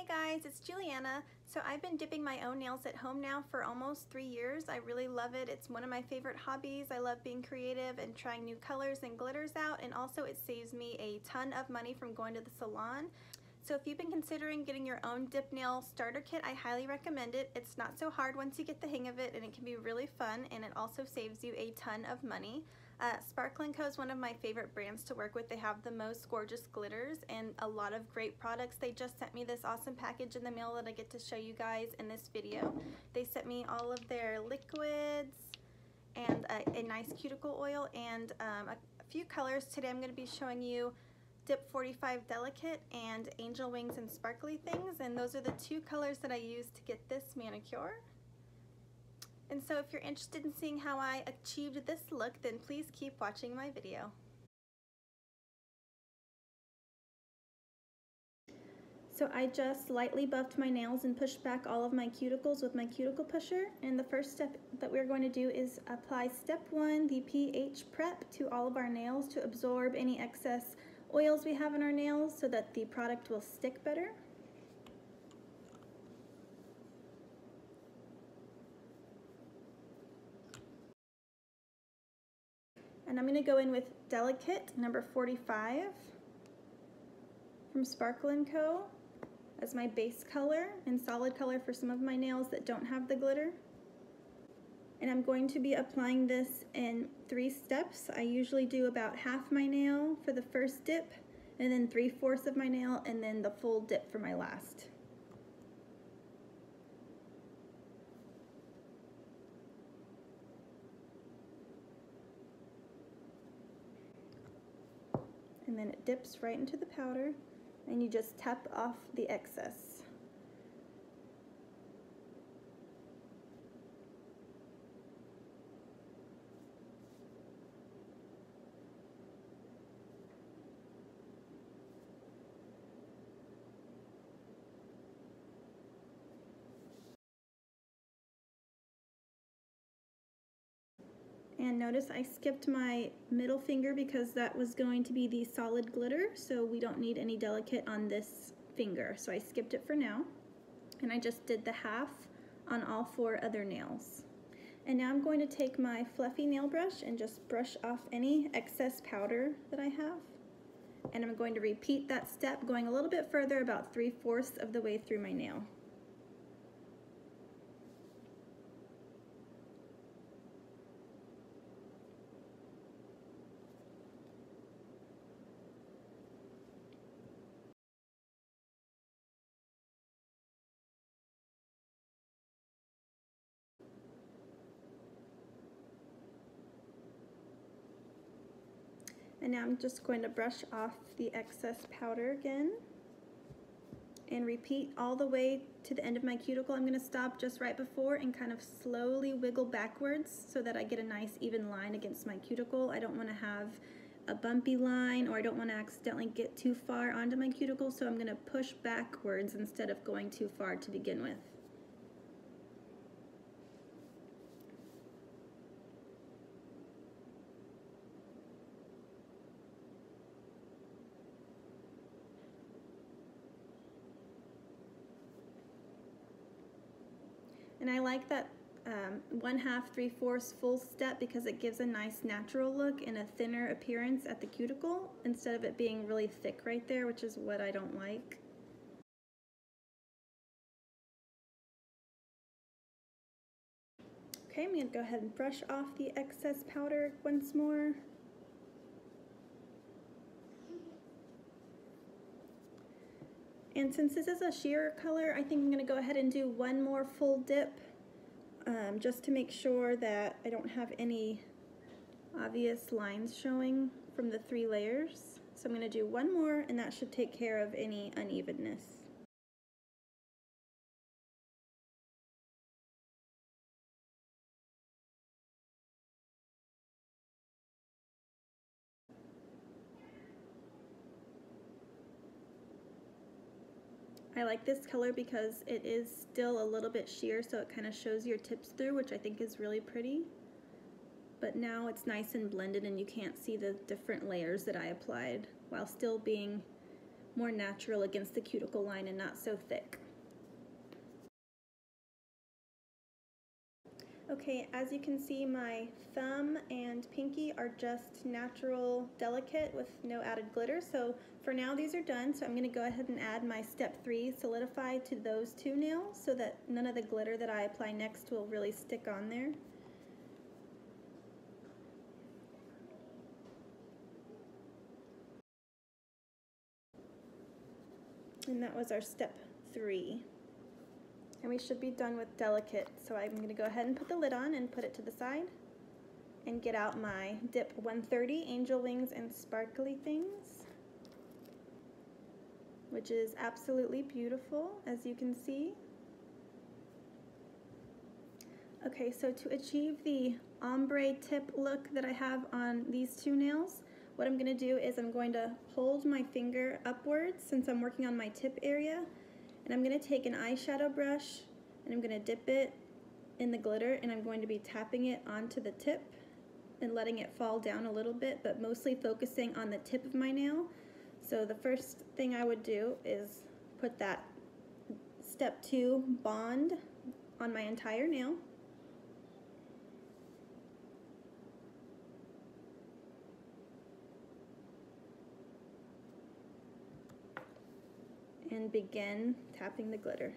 guys, it's Juliana. So I've been dipping my own nails at home now for almost 3 years. I really love it. It's one of my favorite hobbies. I love being creative and trying new colors and glitters out, and also it saves me a ton of money from going to the salon. So if you've been considering getting your own dip nail starter kit, I highly recommend it. It's not so hard once you get the hang of it, and it can be really fun, and it also saves you a ton of money. Sparkle&Co is one of my favorite brands to work with. They have the most gorgeous glitters and a lot of great products. They just sent me this awesome package in the mail that I get to show you guys in this video. They sent me all of their liquids and a nice cuticle oil and a few colors. Today I'm going to be showing you Dip 45 Delicate and Angel Wings and Sparkly Things, and those are the two colors that I used to get this manicure. And so if you're interested in seeing how I achieved this look, then please keep watching my video. So I just lightly buffed my nails and pushed back all of my cuticles with my cuticle pusher. And the first step that we're going to do is apply step 1, the pH prep, to all of our nails to absorb any excess oils we have in our nails so that the product will stick better. And I'm going to go in with Delicate number 45 from Sparkle&Co as my base color and solid color for some of my nails that don't have the glitter. And I'm going to be applying this in 3 steps. I usually do about half my nail for the first dip, and then 3/4 of my nail, and then the full dip for my last. And then it dips right into the powder, and you just tap off the excess. And notice I skipped my middle finger because that was going to be the solid glitter, so we don't need any delicate on this finger. So I skipped it for now. And I just did the half on all 4 other nails. And now I'm going to take my fluffy nail brush and just brush off any excess powder that I have. And I'm going to repeat that step, going a little bit further, about 3/4 of the way through my nail. And now I'm just going to brush off the excess powder again and repeat all the way to the end of my cuticle. I'm going to stop just right before and kind of slowly wiggle backwards so that I get a nice even line against my cuticle. I don't want to have a bumpy line, or I don't want to accidentally get too far onto my cuticle, so I'm going to push backwards instead of going too far to begin with. And I like that 1/2, 3/4 full step because it gives a nice natural look and a thinner appearance at the cuticle instead of it being really thick right there, which is what I don't like. Okay, I'm going to go ahead and brush off the excess powder once more. And since this is a sheer color, I think I'm going to go ahead and do one more full dip just to make sure that I don't have any obvious lines showing from the 3 layers. So I'm going to do one more, and that should take care of any unevenness. I like this color because it is still a little bit sheer, so it kind of shows your tips through, which I think is really pretty. But now it's nice and blended and you can't see the different layers that I applied while still being more natural against the cuticle line and not so thick. Okay, as you can see, my thumb and pinky are just natural delicate with no added glitter. So for now these are done, so I'm going to go ahead and add my step 3 Solidify to those 2 nails so that none of the glitter that I apply next will really stick on there. And that was our step 3. And we should be done with delicate, so I'm going to go ahead and put the lid on and put it to the side and get out my Dip 130 Angel Wings and Sparkly Things, which is absolutely beautiful, as you can see. Okay, so to achieve the ombre tip look that I have on these 2 nails, what I'm going to do is I'm going to hold my finger upwards since I'm working on my tip area, and I'm going to take an eyeshadow brush and I'm going to dip it in the glitter, and I'm going to be tapping it onto the tip and letting it fall down a little bit, but mostly focusing on the tip of my nail. So the first thing I would do is put that step 2 bond on my entire nail. And begin tapping the glitter.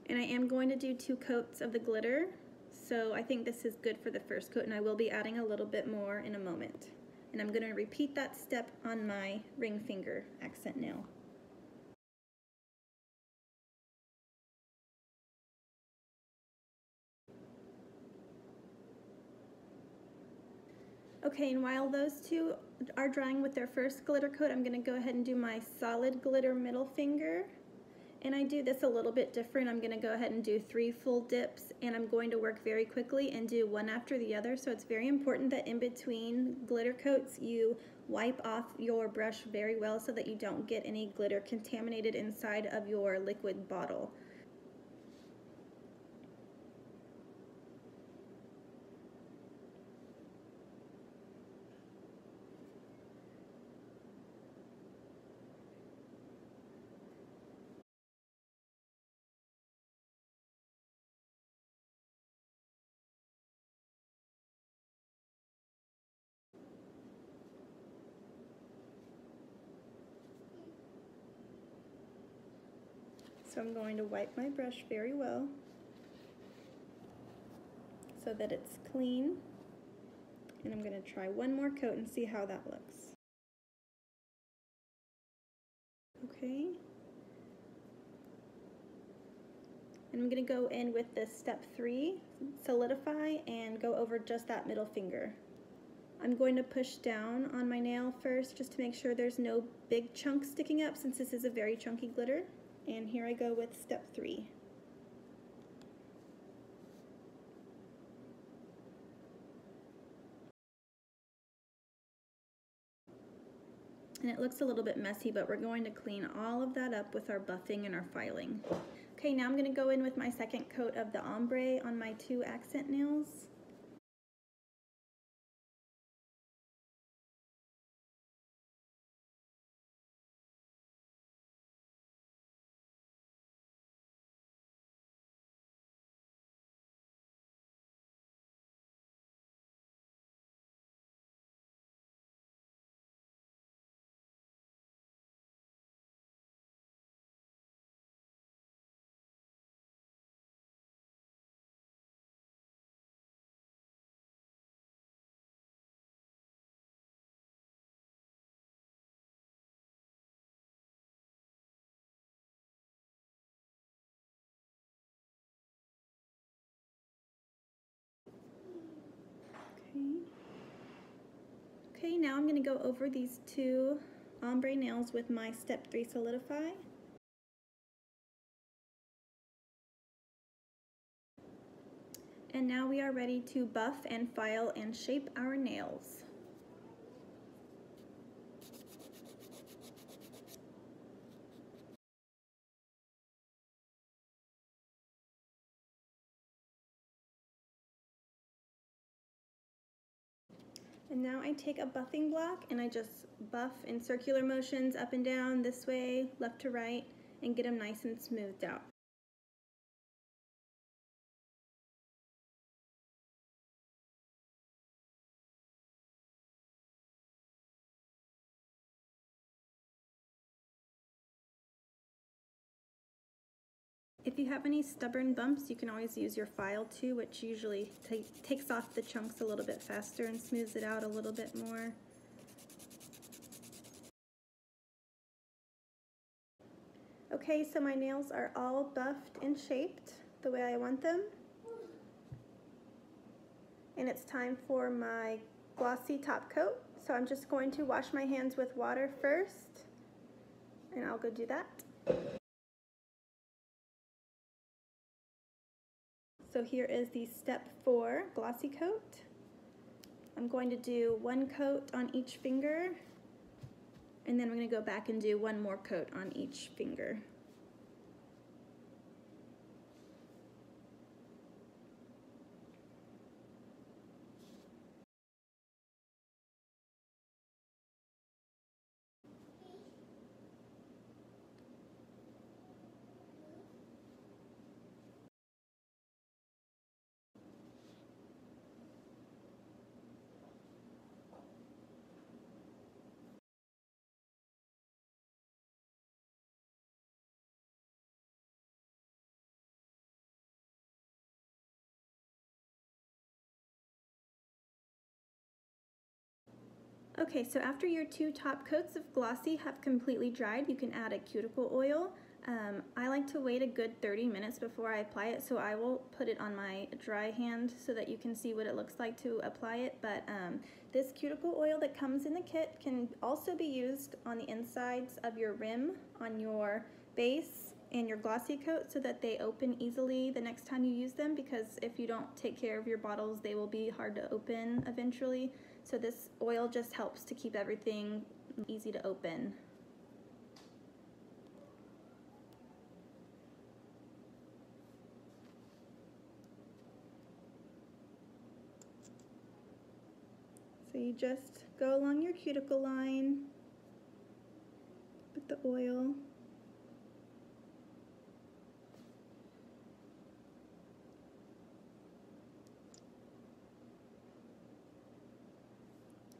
And I am going to do 2 coats of the glitter, so I think this is good for the first coat, and I will be adding a little bit more in a moment. And I'm going to repeat that step on my ring finger accent nail. Okay, and while those 2 are drying with their first glitter coat, I'm going to go ahead and do my solid glitter middle finger. And I do this a little bit different. I'm going to go ahead and do 3 full dips, and I'm going to work very quickly and do one after the other. So it's very important that in between glitter coats you wipe off your brush very well so that you don't get any glitter contaminated inside of your liquid bottle. So I'm going to wipe my brush very well so that it's clean. And I'm going to try one more coat and see how that looks. Okay. And I'm going to go in with this step 3, Solidify, and go over just that middle finger. I'm going to push down on my nail first just to make sure there's no big chunks sticking up since this is a very chunky glitter. And here I go with step 3. And it looks a little bit messy, but we're going to clean all of that up with our buffing and our filing. Okay, now I'm going to go in with my second coat of the ombre on my 2 accent nails. Okay, now I'm going to go over these two ombre nails with my step 3 Solidify. And now we are ready to buff and file and shape our nails. And now I take a buffing block and I just buff in circular motions up and down, this way, left to right, and get them nice and smoothed out. If you have any stubborn bumps, you can always use your file too, which usually takes off the chunks a little bit faster and smooths it out a little bit more. Okay, so my nails are all buffed and shaped the way I want them. And it's time for my glossy top coat. So I'm just going to wash my hands with water first, and I'll go do that. So here is the step 4 glossy coat. I'm going to do one coat on each finger, and then we're going to go back and do one more coat on each finger. Okay, so after your 2 top coats of glossy have completely dried, you can add a cuticle oil. I like to wait a good 30 minutes before I apply it, so I will put it on my dry hand so that you can see what it looks like to apply it. But this cuticle oil that comes in the kit can also be used on the insides of your rim, on your base, and your glossy coat so that they open easily the next time you use them, because if you don't take care of your bottles, they will be hard to open eventually. So this oil just helps to keep everything easy to open. So you just go along your cuticle line with the oil.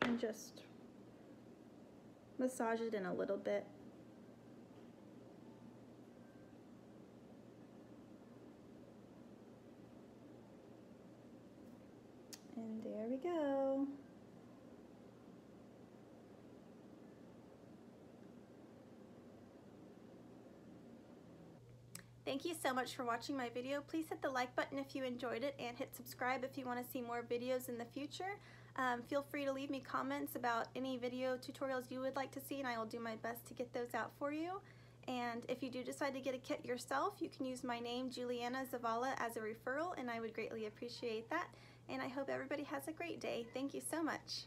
And just massage it in a little bit. And there we go. Thank you so much for watching my video. Please hit the like button if you enjoyed it, and hit subscribe if you want to see more videos in the future. Feel free to leave me comments about any video tutorials you would like to see, and I will do my best to get those out for you. And if you do decide to get a kit yourself, you can use my name, Juliana Zavala, as a referral, and I would greatly appreciate that. And I hope everybody has a great day. Thank you so much.